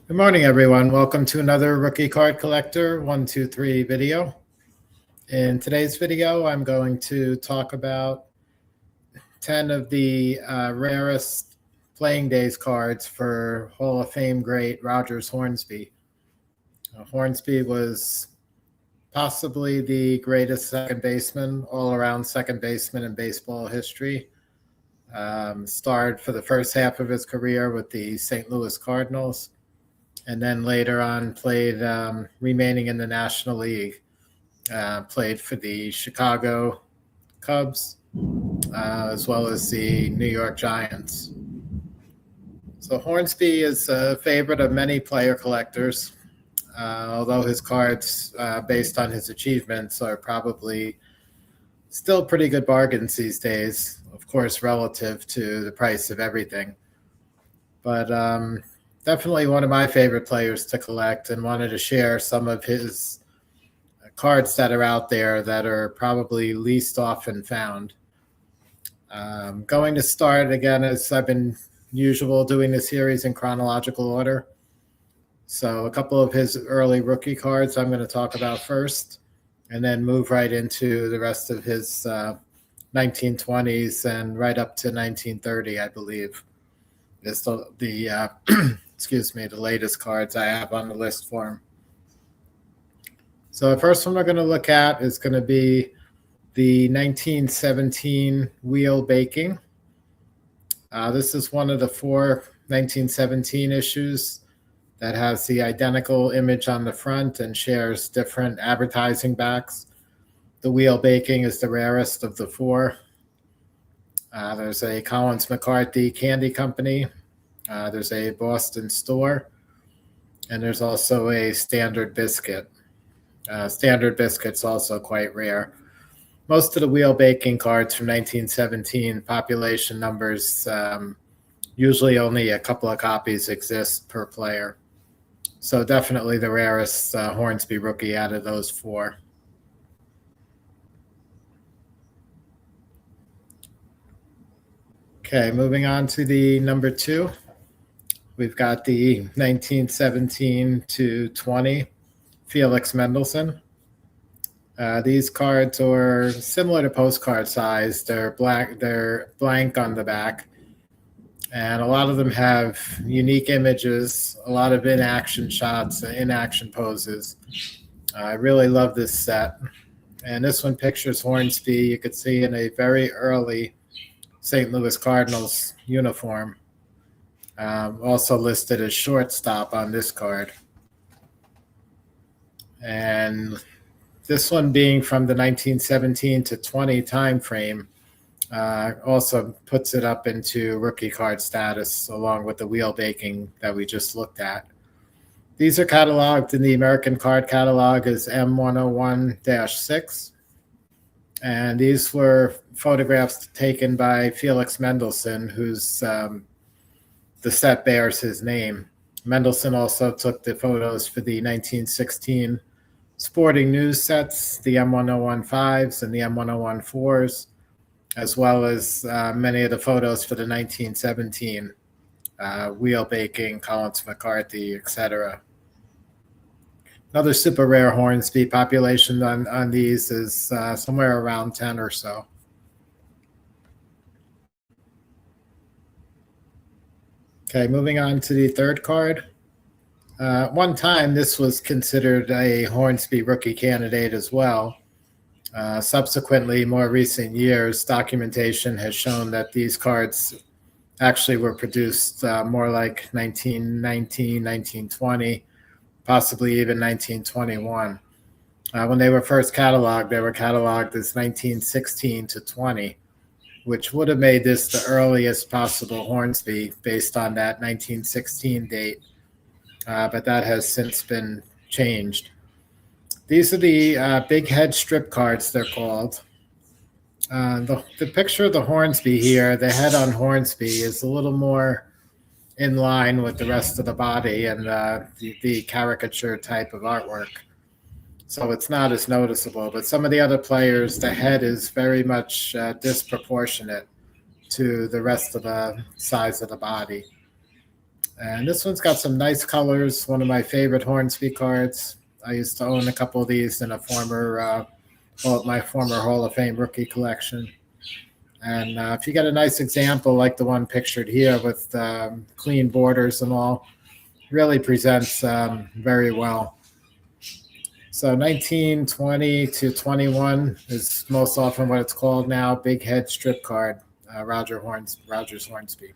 Good morning, everyone. Welcome to another Rookie Card Collector 123 video. In today's video, I'm going to talk about 10 of the rarest playing days cards for Hall of Fame great Rogers Hornsby. Hornsby was possibly the greatest second baseman, all-around second baseman in baseball history. Starred for the first half of his career with the St. Louis Cardinals, and then later on played, remaining in the National League, played for the Chicago Cubs, as well as the New York Giants. So Hornsby is a favorite of many player collectors, although his cards, based on his achievements, are probably still pretty good bargains these days, of course, relative to the price of everything. But definitely one of my favorite players to collect, and wanted to share some of his cards that are out there that are probably least often found. Going to start again, as I've been usual, doing the series in chronological order. So a couple of his early rookie cards I'm going to talk about first, and then move right into the rest of his 1920s and right up to 1930, I believe, is the excuse me, the latest cards I have on the list for him. So the first one we're going to look at is going to be the 1917 wheel baking. This is one of the 4 1917 issues that has the identical image on the front and shares different advertising backs. The wheel baking is the rarest of the 4. There's a Collins McCarthy Candy Company. There's a Boston store, and there's also a Standard Biscuit. Standard Biscuit's also quite rare. Most of the wheel baking cards from 1917, population numbers, usually only a couple of copies exist per player. So definitely the rarest Hornsby rookie out of those 4. Okay, moving on to the number 2. We've got the 1917 to 20 Felix Mendelssohn. These cards are similar to postcard size. They're blank on the back, and a lot of them have unique images, a lot of in-action shots, in-action poses. I really love this set. And this one pictures Hornsby, you could see, in a very early St. Louis Cardinals uniform. Also listed as shortstop on this card. And this one being from the 1917 to 20 time frame, also puts it up into rookie card status, along with the wheel baking that we just looked at. These are cataloged in the American Card Catalog as M101-6. And these were photographs taken by Felix Mendelssohn, who's the set bears his name. Mendelssohn also took the photos for the 1916 Sporting News sets, the M101-5s and the M101-4s, as well as many of the photos for the 1917 wheel baking, Collins McCarthy, etc. Another super rare Hornsby, population on these is somewhere around 10 or so. Okay, moving on to the third card. One time, this was considered a Hornsby rookie candidate as well. Subsequently, more recent years, documentation has shown that these cards actually were produced more like 1919, 1920, possibly even 1921. When they were first cataloged, they were cataloged as 1916 to 20, which would have made this the earliest possible Hornsby based on that 1916 date. But that has since been changed. These are the big head strip cards, they're called. The picture of the Hornsby here, the head on Hornsby, is a little more in line with the rest of the body and the caricature type of artwork. So it's not as noticeable. But some of the other players, the head is very much disproportionate to the rest of the size of the body. And this one's got some nice colors. One of my favorite Hornsby cards. I used to own a couple of these in a my former Hall of Fame rookie collection. And if you get a nice example like the one pictured here with clean borders and all, really presents very well. So 1920 to 21 is most often what it's called now, big head strip card, Rogers Hornsby.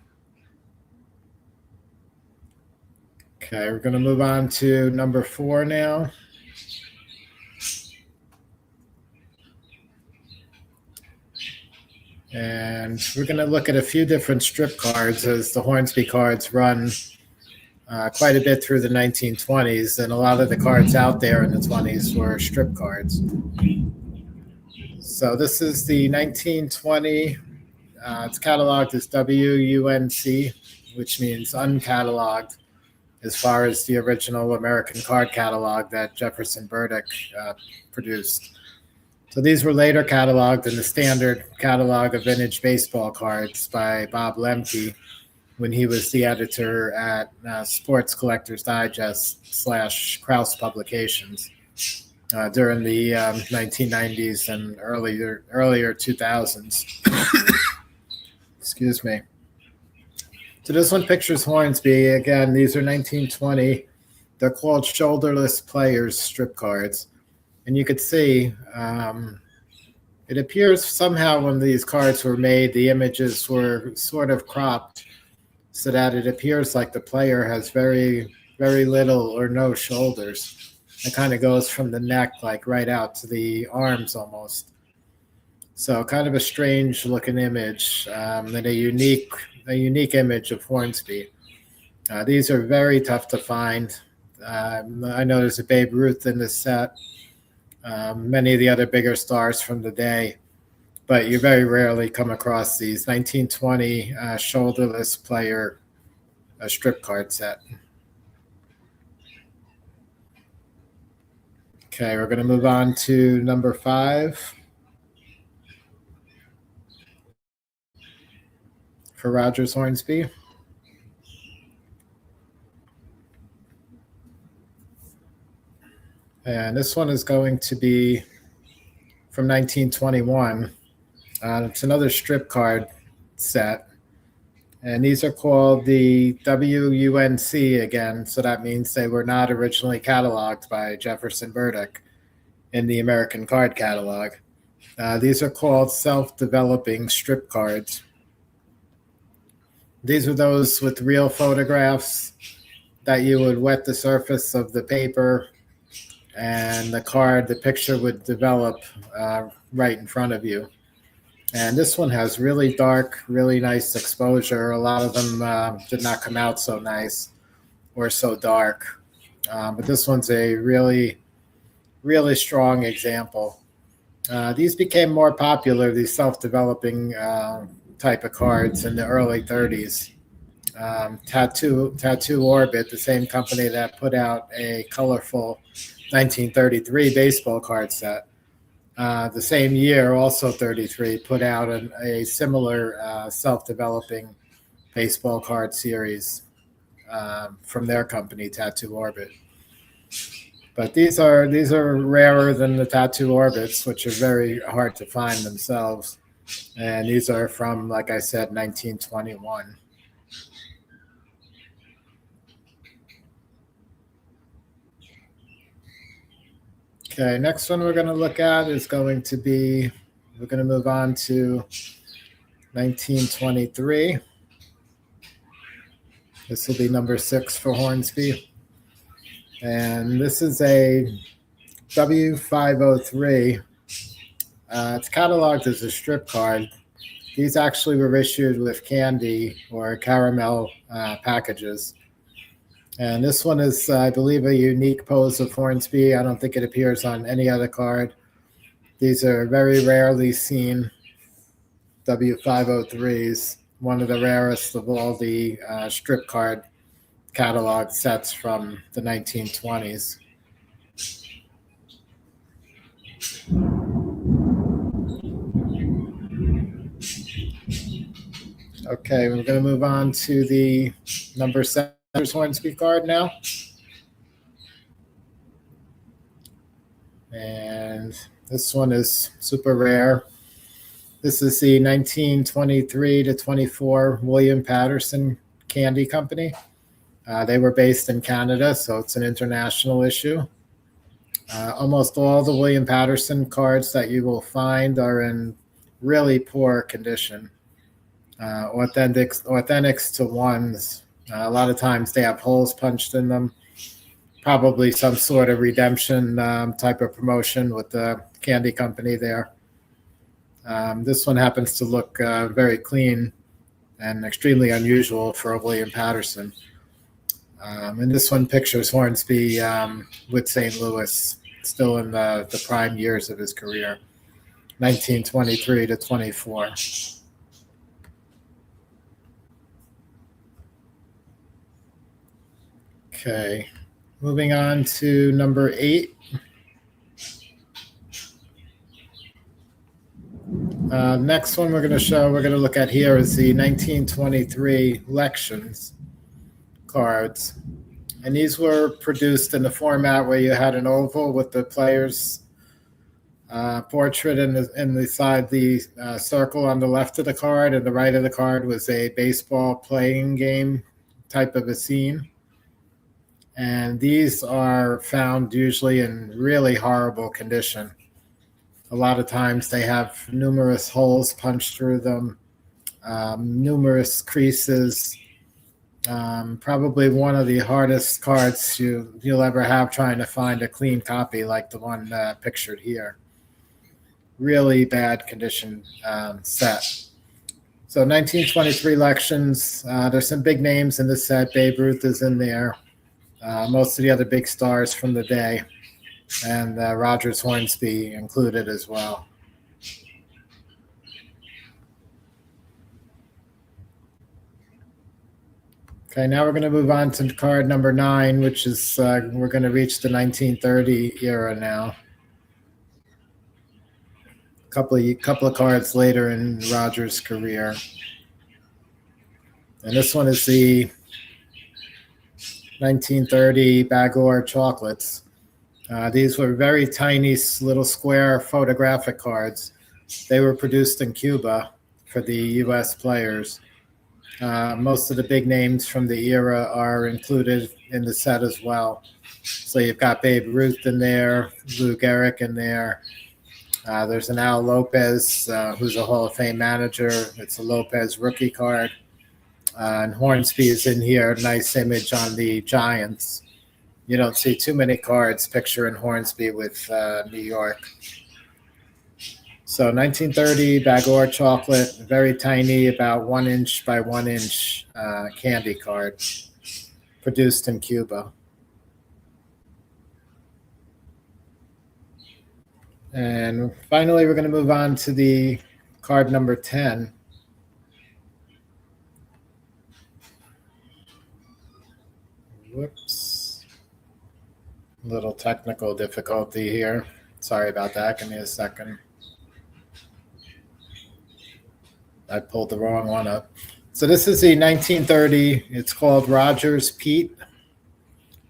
Okay, we're going to move on to number 4 now. And we're going to look at a few different strip cards as the Hornsby cards run quite a bit through the 1920s, and a lot of the cards out there in the 20s were strip cards. So this is the 1920. It's cataloged as WUNC, which means uncatalogued, as far as the original American card catalog that Jefferson Burdick produced. So these were later cataloged in the standard catalog of vintage baseball cards by Bob Lemke when he was the editor at Sports Collectors Digest / Krause Publications during the 1990s and earlier 2000s. Excuse me. So this one pictures Hornsby. Again, these are 1920. They're called shoulderless players strip cards. And you could see it appears somehow when these cards were made, the images were sort of cropped so that it appears like the player has very, very little or no shoulders. It kind of goes from the neck like right out to the arms almost. So kind of a strange looking image and a unique image of Hornsby. These are very tough to find. I know there's a Babe Ruth in this set. Many of the other bigger stars from the day, but you very rarely come across these 1920 shoulderless player strip card set. Okay, we're going to move on to number 5 for Rogers Hornsby. And this one is going to be from 1921. It's another strip card set. And these are called the WUNC again. So that means they were not originally cataloged by Jefferson Burdick in the American card catalog. These are called self-developing strip cards. These are those with real photographs that you would wet the surface of the paper and the picture would develop right in front of you. And this one has really dark, really nice exposure. A lot of them did not come out so nice or so dark. But this one's a really, really strong example. These became more popular, these self-developing type of cards in the early 30s. Tattoo Orbit, the same company that put out a colorful 1933 baseball card set. The same year, also 33, put out a similar self-developing baseball card series from their company, Tattoo Orbit. But these are rarer than the Tattoo Orbits, which are very hard to find themselves. And these are from, like I said, 1921. Okay, next one we're going to look at is going to be, we're going to move on to 1923. This will be number 6 for Hornsby. And this is a W503. It's cataloged as a strip card. These actually were issued with candy or caramel packages. And this one is, I believe, a unique pose of Hornsby. I don't think it appears on any other card. These are very rarely seen W503s, one of the rarest of all the strip card catalog sets from the 1920s. Okay, we're going to move on to the number 7 Hornsby card now. And this one is super rare. This is the 1923 to 24 William Patterson Candy Company. They were based in Canada, so it's an international issue. Almost all the William Patterson cards that you will find are in really poor condition. Authentics to ones. A lot of times they have holes punched in them. Probably some sort of redemption type of promotion with the candy company there. This one happens to look very clean and extremely unusual for a William Patterson. And this one pictures Hornsby with St. Louis, still in the prime years of his career, 1923 to 24. Okay, moving on to number 8. Next one we're going to look at here is the 1923 Lections cards. And these were produced in the format where you had an oval with the player's portrait in the circle on the left of the card, and the right of the card was a baseball playing game type of a scene. And these are found usually in really horrible condition. A lot of times they have numerous holes punched through them, numerous creases. Probably one of the hardest cards you'll ever have trying to find a clean copy like the one pictured here. Really bad condition set. So 1923 Lections, there's some big names in this set. Babe Ruth is in there. Most of the other big stars from the day, and Rogers Hornsby included as well. Okay, now we're going to move on to card number 9, which is we're going to reach the 1930 era now. A couple of cards later in Rogers' career, and this one is the 1930 Bagor chocolates. These were very tiny, little square photographic cards. They were produced in Cuba for the U.S. players. Most of the big names from the era are included in the set as well. So you've got Babe Ruth in there, Lou Gehrig in there. There's an Al Lopez, who's a Hall of Fame manager. It's a Lopez rookie card. And Hornsby is in here, nice image on the Giants. You don't see too many cards picturing Hornsby with New York. So 1930 Bagor chocolate, very tiny, about 1 inch by 1 inch candy card, produced in Cuba. And finally, we're going to move on to the card number 10. Whoops. Little technical difficulty here. Sorry about that. Give me a second. I pulled the wrong one up. So this is the 1930. It's called Rogers Pete.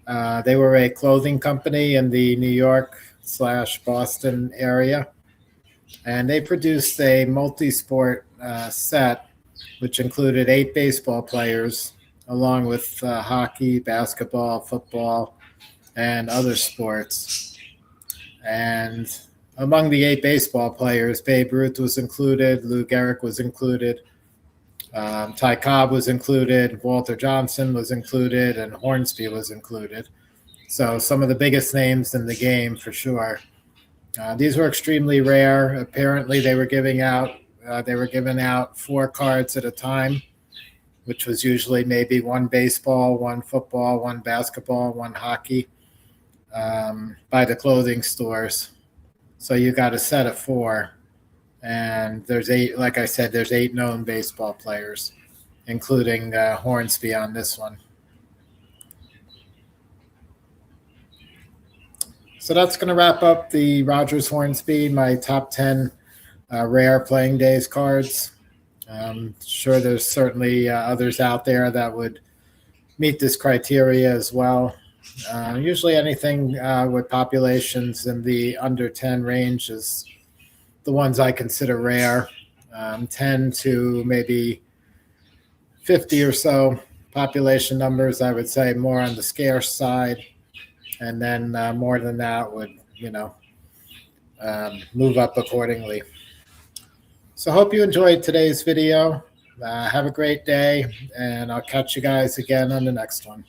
They were a clothing company in the New York/Boston area. And they produced a multi-sport set, which included 8 baseball players, along with hockey, basketball, football, and other sports. And among the 8 baseball players, Babe Ruth was included, Lou Gehrig was included, Ty Cobb was included, Walter Johnson was included, and Hornsby was included. So some of the biggest names in the game for sure. These were extremely rare. Apparently, they were giving out 4 cards at a time, which was usually maybe 1 baseball, 1 football, 1 basketball, 1 hockey, by the clothing stores. So you got a set of 4, and there's 8. Like I said, there's 8 known baseball players, including Hornsby on this one. So that's going to wrap up the Rogers Hornsby, my top 10 rare playing days cards. Sure, there's certainly others out there that would meet this criteria as well. Usually anything with populations in the under 10 range is the ones I consider rare. 10 to maybe 50 or so population numbers, I would say more on the scarce side. And then more than that would, move up accordingly. So hope you enjoyed today's video. Have a great day, and I'll catch you guys again on the next one.